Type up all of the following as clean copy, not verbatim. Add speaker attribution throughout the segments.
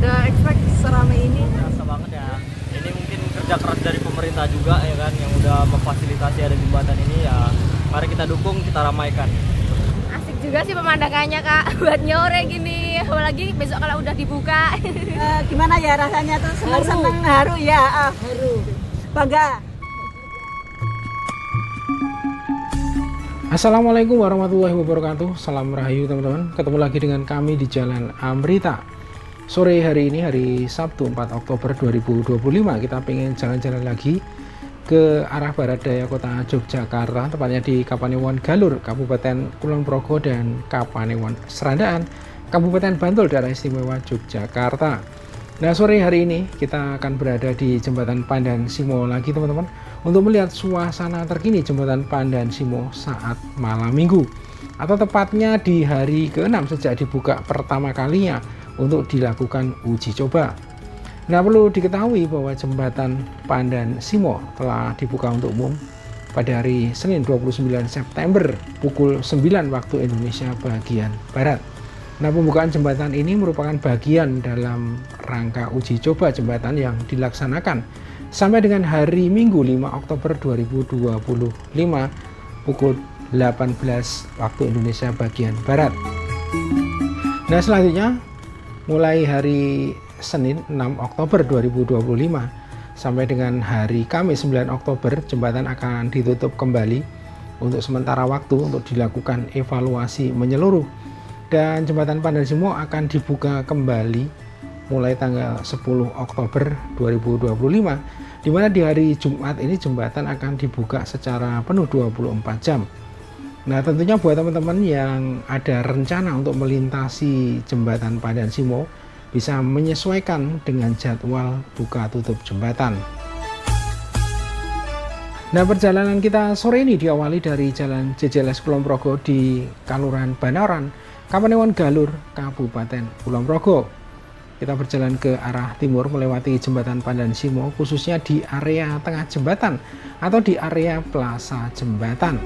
Speaker 1: ada expect seramai ini.
Speaker 2: Terasa banget ya. Ini mungkin kerja keras dari pemerintah juga ya kan, yang udah memfasilitasi ada jembatan ini ya. Mari kita dukung, kita ramaikan.
Speaker 3: Asik juga sih pemandangannya Kak, buat nyore gini. Apalagi besok kalau udah dibuka.
Speaker 1: Gimana ya rasanya tuh, seneng-seneng, haru ya, haru, bangga.
Speaker 4: Assalamualaikum warahmatullahi wabarakatuh. Salam rahayu teman-teman. Ketemu lagi dengan kami di Jalan Amrita. Sore hari ini, hari Sabtu 4 Oktober 2025, kita pengen jalan-jalan lagi ke arah barat daya kota Yogyakarta, tepatnya di Kapanewon Galur, Kabupaten Kulon Progo, dan Kapanewon Serandaan, Kabupaten Bantul, Daerah Istimewa Yogyakarta. Nah, sore hari ini kita akan berada di Jembatan Pandan Simo lagi teman-teman, untuk melihat suasana terkini Jembatan Pandan Simo saat malam minggu, atau tepatnya di hari ke-6 sejak dibuka pertama kalinya untuk dilakukan uji coba. Nah, perlu diketahui bahwa Jembatan Pandan Simo telah dibuka untuk umum pada hari Senin 29 September pukul 9 waktu Indonesia bagian Barat. Nah, pembukaan jembatan ini merupakan bagian dalam rangka uji coba jembatan yang dilaksanakan sampai dengan hari Minggu 5 Oktober 2025 pukul 18 waktu Indonesia bagian Barat. Nah, selanjutnya mulai hari Senin 6 Oktober 2025 sampai dengan hari Kamis 9 Oktober, jembatan akan ditutup kembali untuk sementara waktu untuk dilakukan evaluasi menyeluruh. Dan Jembatan Pandan Simo akan dibuka kembali mulai tanggal 10 Oktober 2025, di mana di hari Jumat ini jembatan akan dibuka secara penuh 24 jam. Nah, tentunya buat teman-teman yang ada rencana untuk melintasi Jembatan Pandan Simo bisa menyesuaikan dengan jadwal buka tutup jembatan. Nah, perjalanan kita sore ini diawali dari Jalan JJLS Kulon Progo di Kelurahan Banaran, Kapanewon Galur, Kabupaten Kulon Progo. Kita berjalan ke arah timur melewati Jembatan Pandan Simo, khususnya di area tengah jembatan atau di area Plaza Jembatan.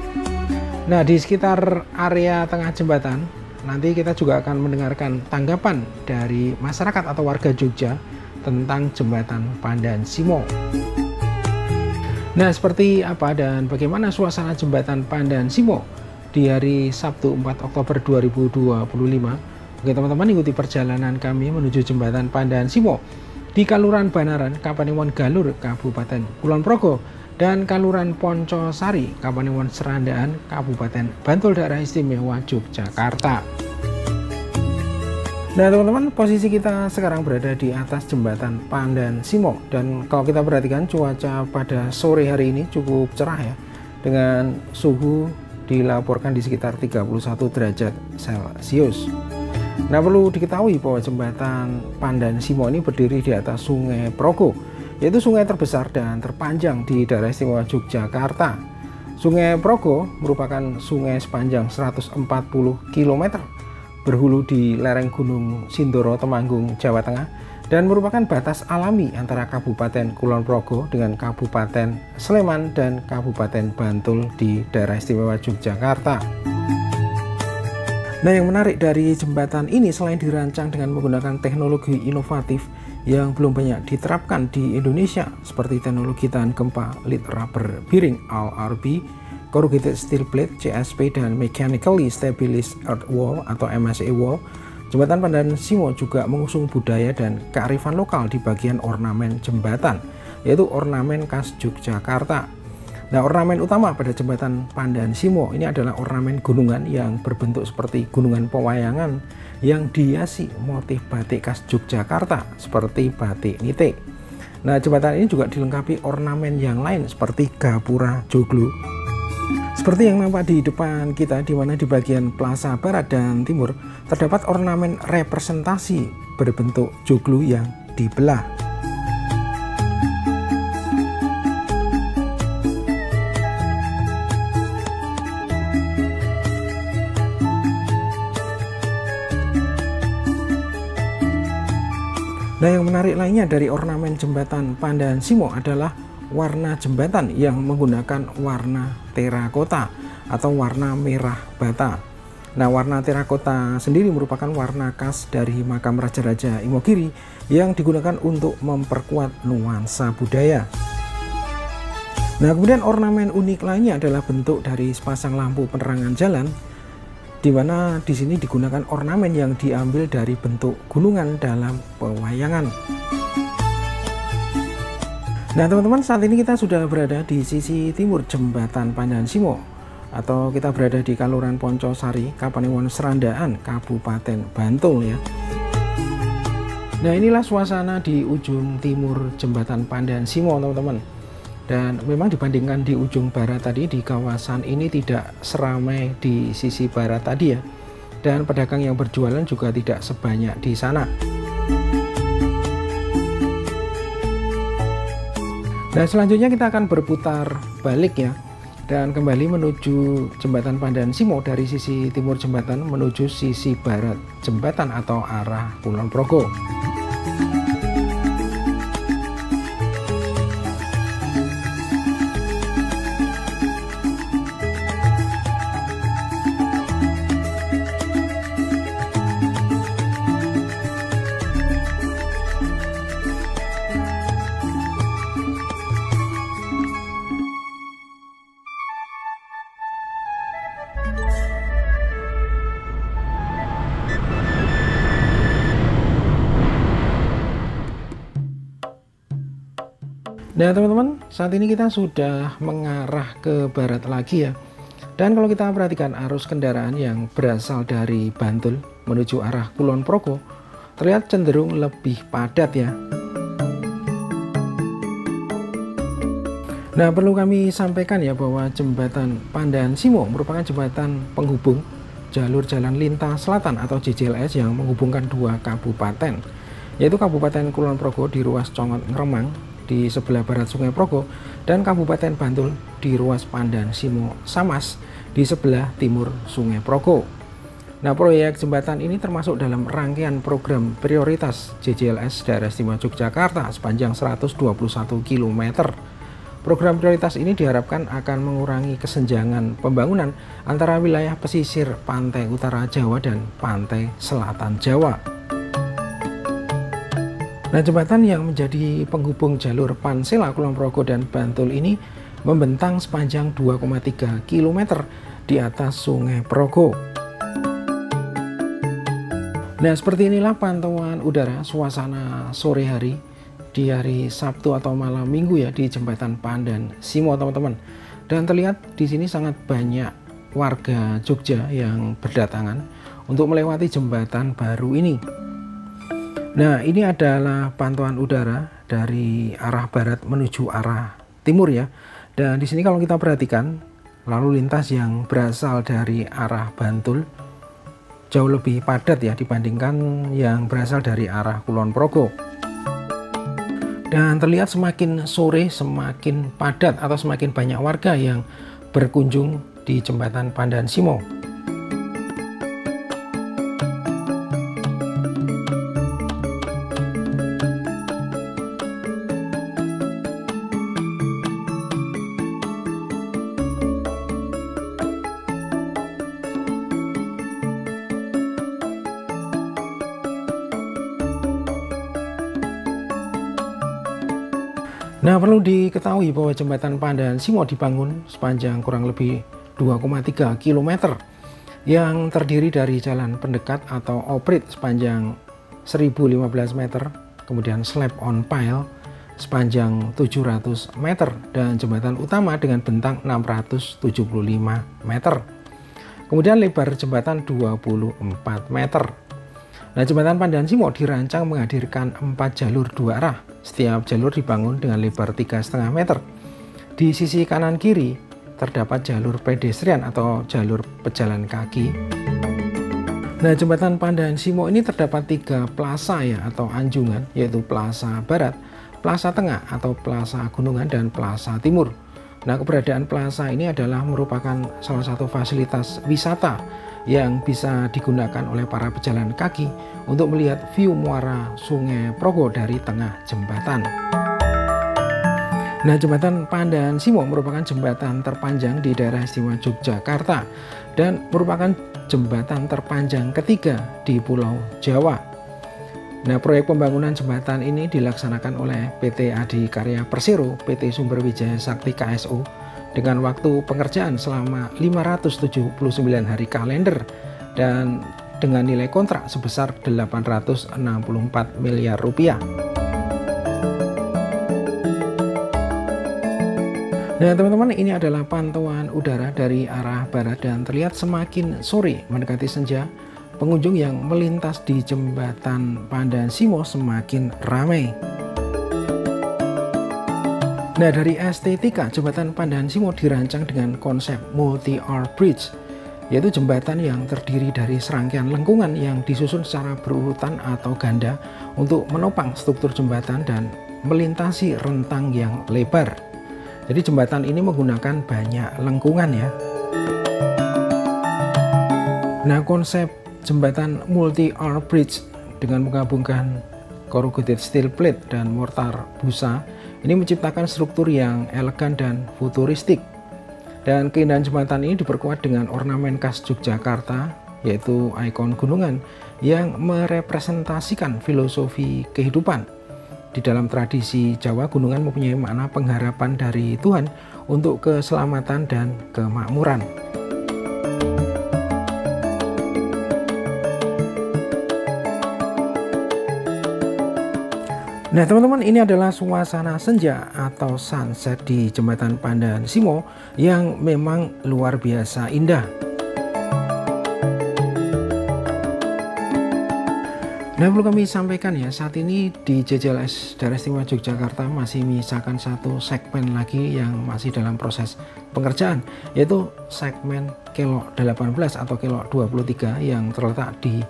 Speaker 4: Nah, di sekitar area tengah jembatan nanti kita juga akan mendengarkan tanggapan dari masyarakat atau warga Jogja tentang Jembatan Pandan Simo. Nah, seperti apa dan bagaimana suasana Jembatan Pandan Simo di hari Sabtu 4 Oktober 2025? Oke teman-teman, ikuti perjalanan kami menuju Jembatan Pandan Simo di Kelurahan Banaran, Kapanewon Galur, Kabupaten Kulon Progo, dan Kelurahan Poncosari, Kapanewon Serandaan, Kabupaten Bantul, Daerah Istimewa Yogyakarta. Nah teman-teman, posisi kita sekarang berada di atas Jembatan Pandan Simo, dan kalau kita perhatikan cuaca pada sore hari ini cukup cerah ya, dengan suhu dilaporkan di sekitar 31 derajat Celcius. Nah, perlu diketahui bahwa Jembatan Pandan Simo ini berdiri di atas Sungai Progo, yaitu sungai terbesar dan terpanjang di Daerah Istimewa Yogyakarta. Sungai Progo merupakan sungai sepanjang 140 km, berhulu di lereng Gunung Sindoro, Temanggung, Jawa Tengah, dan merupakan batas alami antara Kabupaten Kulon Progo dengan Kabupaten Sleman dan Kabupaten Bantul di Daerah Istimewa Yogyakarta. Nah, yang menarik dari jembatan ini selain dirancang dengan menggunakan teknologi inovatif yang belum banyak diterapkan di Indonesia, seperti teknologi tahan gempa lead rubber bearing (LRB), corrugated steel plate (CSP), dan mechanically stabilized earth wall atau MSE wall, Jembatan Pandan Simo juga mengusung budaya dan kearifan lokal di bagian ornamen jembatan, yaitu ornamen khas Yogyakarta. Nah, ornamen utama pada Jembatan Pandan Simo ini adalah ornamen gunungan yang berbentuk seperti gunungan pewayangan yang dihiasi motif batik khas Yogyakarta seperti batik nitik. Nah, jembatan ini juga dilengkapi ornamen yang lain seperti gapura joglo. Seperti yang nampak di depan kita, di mana di bagian plaza barat dan timur terdapat ornamen representasi berbentuk joglo yang dibelah. Nah, yang menarik lainnya dari ornamen Jembatan Pandan Simo adalah warna jembatan yang menggunakan warna terakota atau warna merah bata. Nah, warna terakota sendiri merupakan warna khas dari makam Raja-Raja Imogiri yang digunakan untuk memperkuat nuansa budaya. Nah, kemudian ornamen unik lainnya adalah bentuk dari sepasang lampu penerangan jalan, di mana di sini digunakan ornamen yang diambil dari bentuk gunungan dalam pewayangan. Nah, teman-teman, saat ini kita sudah berada di sisi timur Jembatan Pandan Simo, atau kita berada di Kaluran Poncosari, Kapanewon Serandaan, Kabupaten Bantul ya. Nah, inilah suasana di ujung timur Jembatan Pandan Simo, teman-teman. Dan memang dibandingkan di ujung barat tadi, di kawasan ini tidak seramai di sisi barat tadi ya. Dan pedagang yang berjualan juga tidak sebanyak di sana. Nah, selanjutnya kita akan berputar balik ya, dan kembali menuju Jembatan Pandan Simo dari sisi timur jembatan menuju sisi barat jembatan atau arah Kulon Progo. Nah, teman-teman, saat ini kita sudah mengarah ke barat lagi ya. Dan kalau kita perhatikan arus kendaraan yang berasal dari Bantul menuju arah Kulon Progo terlihat cenderung lebih padat ya. Nah, perlu kami sampaikan ya bahwa Jembatan Pandan Simo merupakan jembatan penghubung jalur jalan lintas selatan atau JJLS yang menghubungkan dua kabupaten, yaitu Kabupaten Kulon Progo di ruas Congot Ngremang di sebelah barat Sungai Progo dan Kabupaten Bantul di ruas Pandan Simo Samas di sebelah timur Sungai Progo. Nah, proyek jembatan ini termasuk dalam rangkaian program prioritas JJLS Daerah Istimewa Yogyakarta sepanjang 121 km. Program prioritas ini diharapkan akan mengurangi kesenjangan pembangunan antara wilayah pesisir pantai utara Jawa dan pantai selatan Jawa. Nah, jembatan yang menjadi penghubung jalur Pansela, Kulon Progo, dan Bantul ini membentang sepanjang 2,3 km di atas Sungai Progo. Nah, seperti inilah pantauan udara suasana sore hari di hari Sabtu atau malam Minggu ya di Jembatan Pandan Simo, teman-teman. Dan terlihat di sini sangat banyak warga Jogja yang berdatangan untuk melewati jembatan baru ini. Nah, ini adalah pantauan udara dari arah barat menuju arah timur ya. Dan di sini kalau kita perhatikan lalu lintas yang berasal dari arah Bantul jauh lebih padat ya dibandingkan yang berasal dari arah Kulon Progo. Dan terlihat semakin sore semakin padat atau semakin banyak warga yang berkunjung di Jembatan Pandan Simo. Nah, perlu diketahui bahwa Jembatan Pandan Simo dibangun sepanjang kurang lebih 2,3 km yang terdiri dari jalan pendekat atau oprit sepanjang 1015 meter, kemudian slab on pile sepanjang 700 meter, dan jembatan utama dengan bentang 675 meter. Kemudian lebar jembatan 24 meter. Nah, Jembatan Pandan Simo dirancang menghadirkan 4 jalur 2 arah. Setiap jalur dibangun dengan lebar 3,5 meter. Di sisi kanan kiri terdapat jalur pedestrian atau jalur pejalan kaki. Nah, Jembatan Pandan Simo ini terdapat 3 plaza ya atau anjungan, yaitu Plaza Barat, Plaza Tengah atau Plaza Gunungan, dan Plaza Timur. Nah, keberadaan plaza ini adalah merupakan salah satu fasilitas wisata yang bisa digunakan oleh para pejalan kaki untuk melihat view muara Sungai Progo dari tengah jembatan. Nah, jembatan Pandan Simo merupakan jembatan terpanjang di daerah istimewa Yogyakarta dan merupakan jembatan terpanjang ketiga di Pulau Jawa. Nah, proyek pembangunan jembatan ini dilaksanakan oleh PT Adikarya Persero, PT Sumber Wijaya Sakti KSO dengan waktu pengerjaan selama 579 hari kalender dan dengan nilai kontrak sebesar 864 miliar rupiah. Nah teman-teman, ini adalah pantauan udara dari arah barat dan terlihat semakin sore mendekati senja, pengunjung yang melintas di jembatan Pandan Simo semakin ramai. Nah, dari estetika jembatan Pandan Simo dirancang dengan konsep multi-arch bridge, yaitu jembatan yang terdiri dari serangkaian lengkungan yang disusun secara berurutan atau ganda untuk menopang struktur jembatan dan melintasi rentang yang lebar. Jadi jembatan ini menggunakan banyak lengkungan ya. Nah, konsep jembatan multi-arch bridge dengan menggabungkan corrugated steel plate dan mortar busa ini menciptakan struktur yang elegan dan futuristik. Dan keindahan jembatan ini diperkuat dengan ornamen khas Yogyakarta, yaitu ikon gunungan yang merepresentasikan filosofi kehidupan. Di dalam tradisi Jawa, gunungan mempunyai makna pengharapan dari Tuhan untuk keselamatan dan kemakmuran. Nah teman-teman, ini adalah suasana senja atau sunset di jembatan Pandan Simo yang memang luar biasa indah. Nah, perlu kami sampaikan ya, saat ini di JJLS Daerah Istimewa Yogyakarta masih menyisakan satu segmen lagi yang masih dalam proses pengerjaan, yaitu segmen Kelok 18 atau Kelok 23 yang terletak di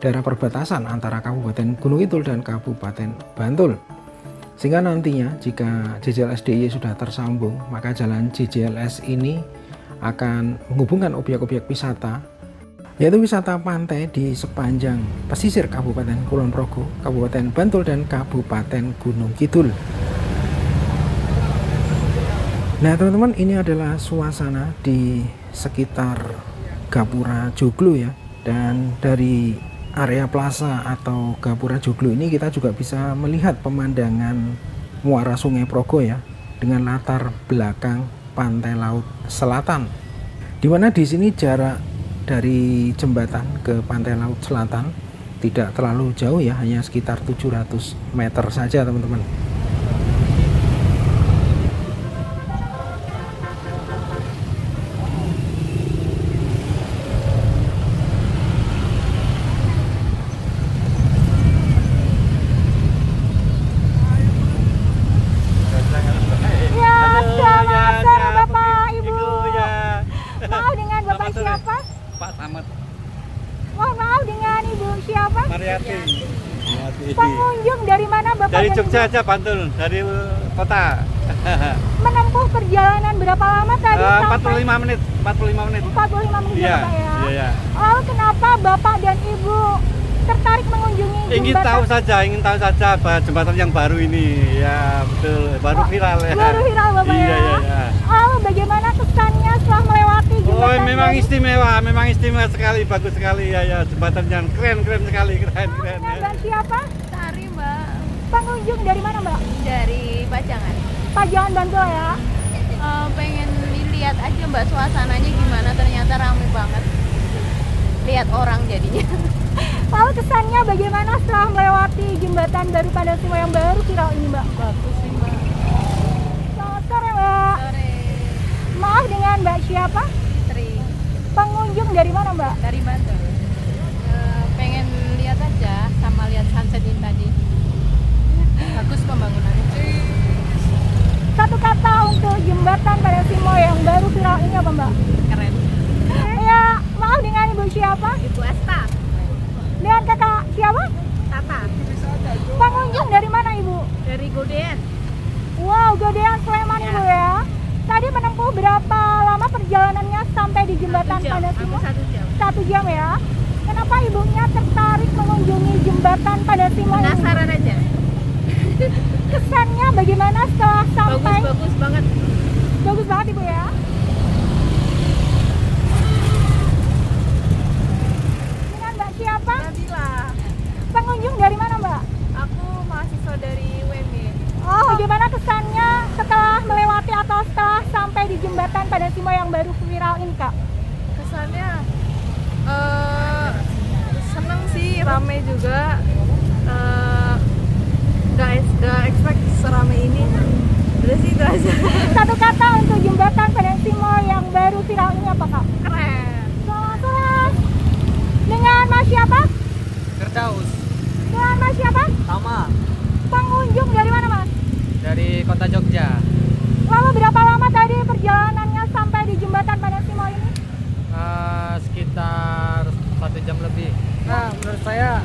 Speaker 4: daerah perbatasan antara Kabupaten Gunung Kidul dan Kabupaten Bantul. Sehingga nantinya jika JJLS DIY sudah tersambung, maka jalan JJLS ini akan menghubungkan objek-objek wisata, yaitu wisata pantai di sepanjang pesisir Kabupaten Kulon Progo, Kabupaten Bantul, dan Kabupaten Gunung Kidul. Nah teman-teman, ini adalah suasana di sekitar Gapura Joglo ya. Dan dari area plaza atau Gapura Joglo ini kita juga bisa melihat pemandangan muara Sungai Progo ya, dengan latar belakang pantai laut selatan, dimana di sini jarak dari jembatan ke pantai laut selatan tidak terlalu jauh ya, hanya sekitar 700 meter saja teman-teman.
Speaker 1: Pengunjung dari mana Bapak?
Speaker 5: Dari Jogja aja, Bantul, dari kota.
Speaker 1: Menempuh perjalanan berapa lama tadi?
Speaker 5: 45 menit. 45 menit.
Speaker 1: 45 menit
Speaker 5: ya,
Speaker 1: Bapak ya?
Speaker 5: Iya.
Speaker 1: Lalu kenapa Bapak dan Ibu tertarik mengunjungi jembatan?
Speaker 5: Ingin tahu saja bahwa jembatan yang baru ini. Ya, betul. Baru viral ya.
Speaker 1: Baru viral Bapak ya?
Speaker 5: Iya.
Speaker 1: Lalu bagaimana kesannya setelah melewati jembatan?
Speaker 5: Oh, memang istimewa sekali, bagus sekali ya. Jembatan yang keren sekali, keren.
Speaker 1: Mbak siapa?
Speaker 3: Sari, Mbak.
Speaker 1: Pengunjung dari mana Mbak?
Speaker 3: Dari Pajangan.
Speaker 1: Pajangan Bantul ya?
Speaker 3: Pengen lihat aja Mbak suasananya gimana, ternyata ramai banget. Lihat orang jadinya.
Speaker 1: Lalu kesannya bagaimana setelah melewati jembatan dari Pandan Simo yang baru viral ini Mbak?
Speaker 3: Bagus sih Mbak.
Speaker 1: Selamat sore Mbak.
Speaker 3: Sore.
Speaker 1: Maaf, dengan Mbak siapa?
Speaker 3: Fitri.
Speaker 1: Pengunjung dari mana Mbak?
Speaker 3: Dari Bantul. Pengen lihat aja sama lihat sunset ini tadi. Bagus pembangunannya.
Speaker 1: Satu kata untuk jembatan Pandan Simo yang baru viral ini apa Mbak?
Speaker 3: Keren.
Speaker 1: Ya, maaf, dengan Ibu siapa?
Speaker 3: Ibu Asta.
Speaker 1: Dengan kakak siapa?
Speaker 3: Tata.
Speaker 1: Pengunjung dari mana Ibu?
Speaker 3: Dari Godean.
Speaker 1: Wow, Godean Sleman
Speaker 3: Ya.
Speaker 1: Ibu ya. Tadi menempuh berapa lama perjalanannya sampai di jembatan Pandan Simo?
Speaker 3: 1 jam.
Speaker 1: 1 jam ya. Kenapa ibunya tertarik mengunjungi jembatan Pandan Simo ini?
Speaker 3: Penasaran aja.
Speaker 1: Kesannya bagaimana setelah sampai?
Speaker 3: Bagus banget.
Speaker 1: Bagus banget Ibu ya. Dengan Mbak siapa?
Speaker 3: Nabila.
Speaker 1: Pengunjung dari mana Mbak?
Speaker 3: Aku mahasiswa dari UMY.
Speaker 1: Oh, bagaimana kesannya setelah melewati atau setelah sampai di jembatan Padang Simo yang baru viral ini Kak?
Speaker 3: Kesannya seneng sih, rame juga. Gak expect serame ini. Udah sih itu aja.
Speaker 1: Satu kata untuk jembatan Padang Simo yang baru viral ini apa Kak?
Speaker 3: Keren.
Speaker 1: Selamat. Dengan Mas siapa?
Speaker 2: Firdaus,
Speaker 1: Dengan Mas siapa?
Speaker 2: Tama,
Speaker 1: Pengunjung dari mana Mas?
Speaker 2: dari kota Jogja.
Speaker 1: Lalu berapa lama tadi perjalanannya sampai di jembatan Padang Simo ini?
Speaker 2: Sekitar 1 jam lebih. Nah, menurut saya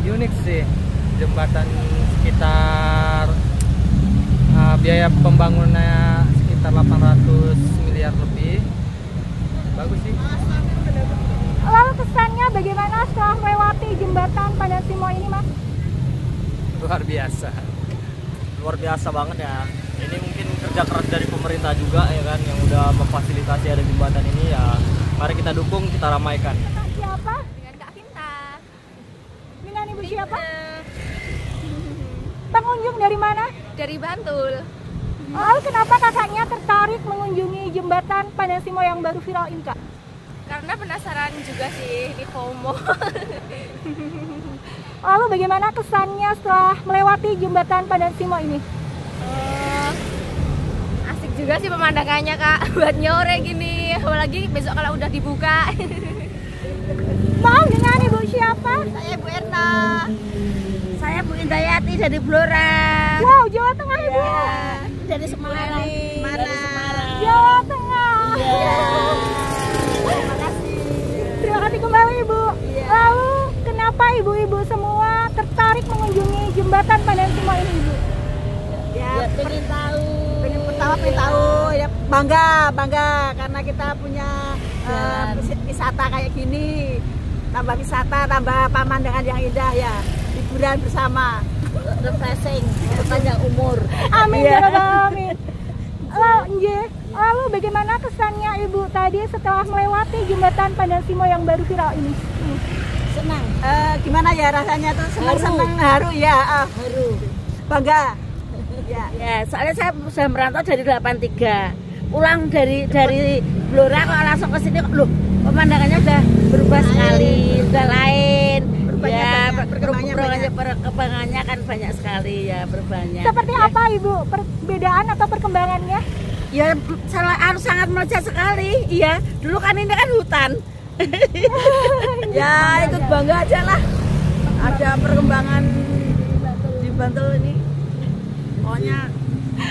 Speaker 2: unik sih jembatan, sekitar biaya pembangunannya sekitar 800 miliar lebih. Bagus sih.
Speaker 1: Lalu kesannya bagaimana setelah melewati jembatan Padang Simo ini Mas?
Speaker 2: Luar biasa. Luar biasa banget ya. Ini mungkin kerja keras dari pemerintah juga ya kan, yang udah memfasilitasi ada jembatan ini ya. Mari kita dukung, kita ramaikan.
Speaker 1: Kak siapa?
Speaker 3: Dengan Kak Vinta.
Speaker 1: Dengan Ibu siapa? Pengunjung dari mana?
Speaker 3: Dari Bantul.
Speaker 1: Lalu kenapa kakaknya tertarik mengunjungi jembatan Padang Simo yang baru viral ini Kak?
Speaker 3: Karena penasaran juga sih di FOMO.
Speaker 1: Lalu bagaimana kesannya setelah melewati jembatan Padang Simo ini?
Speaker 3: Asik juga sih pemandangannya Kak, buat nyore gini. Apalagi besok kalau udah dibuka.
Speaker 1: Mau dengan Ibu siapa?
Speaker 6: Saya Bu Erna. Saya Bu Indayati dari Blora.
Speaker 1: Wow, Jawa Tengah Ibu.
Speaker 6: Dari Semarang.
Speaker 1: Jawa Tengah.
Speaker 6: Terima kasih.
Speaker 1: Terima kasih kembali Ibu. Lalu kenapa ibu-ibu semua tertarik mengunjungi jembatan Padang Simo ini Ibu?
Speaker 6: Ya, pengen tahu ya, bangga karena kita punya wisata kayak gini. Tambah wisata, tambah pemandangan yang indah ya. Hiburan bersama, refreshing, panjang umur.
Speaker 1: Amin
Speaker 6: Ya.
Speaker 1: ya Rabbal alamin. Lalu bagaimana kesannya Ibu tadi setelah melewati jembatan Padang Simo yang baru viral ini?
Speaker 6: Senang. Gimana ya rasanya tuh, senang haru ya. Haru. Bangga. Ya, soalnya saya sudah merantau dari 83. Pulang dari Blora kok langsung ke sini, loh, pemandangannya udah berubah sekali, udah lain. Perkembangannya kan banyak sekali ya, perubahannya.
Speaker 1: Seperti apa Ibu perbedaan atau perkembangannya?
Speaker 6: Ya sangat melejit sekali. Iya, dulu kan ini kan hutan. Ya ikut bangga aja lah. Ada perkembangan di Bantul ini. Pokoknya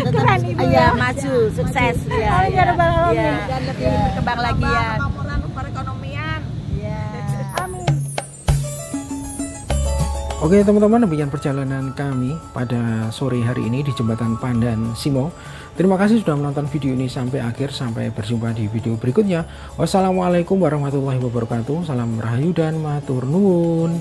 Speaker 1: Keren Ibu
Speaker 6: ya, maju, sukses ya.
Speaker 1: Amin ya Rabbal alamin.
Speaker 6: Ya. Dan lebih berkembang lagi ya. Perekonomian. Ya.
Speaker 1: Amin.
Speaker 4: Oke teman-teman, demikian perjalanan kami pada sore hari ini di jembatan Padang Simo. Terima kasih sudah menonton video ini sampai akhir. Sampai berjumpa di video berikutnya. Wassalamualaikum warahmatullahi wabarakatuh. Salam rahayu dan matur nuwun.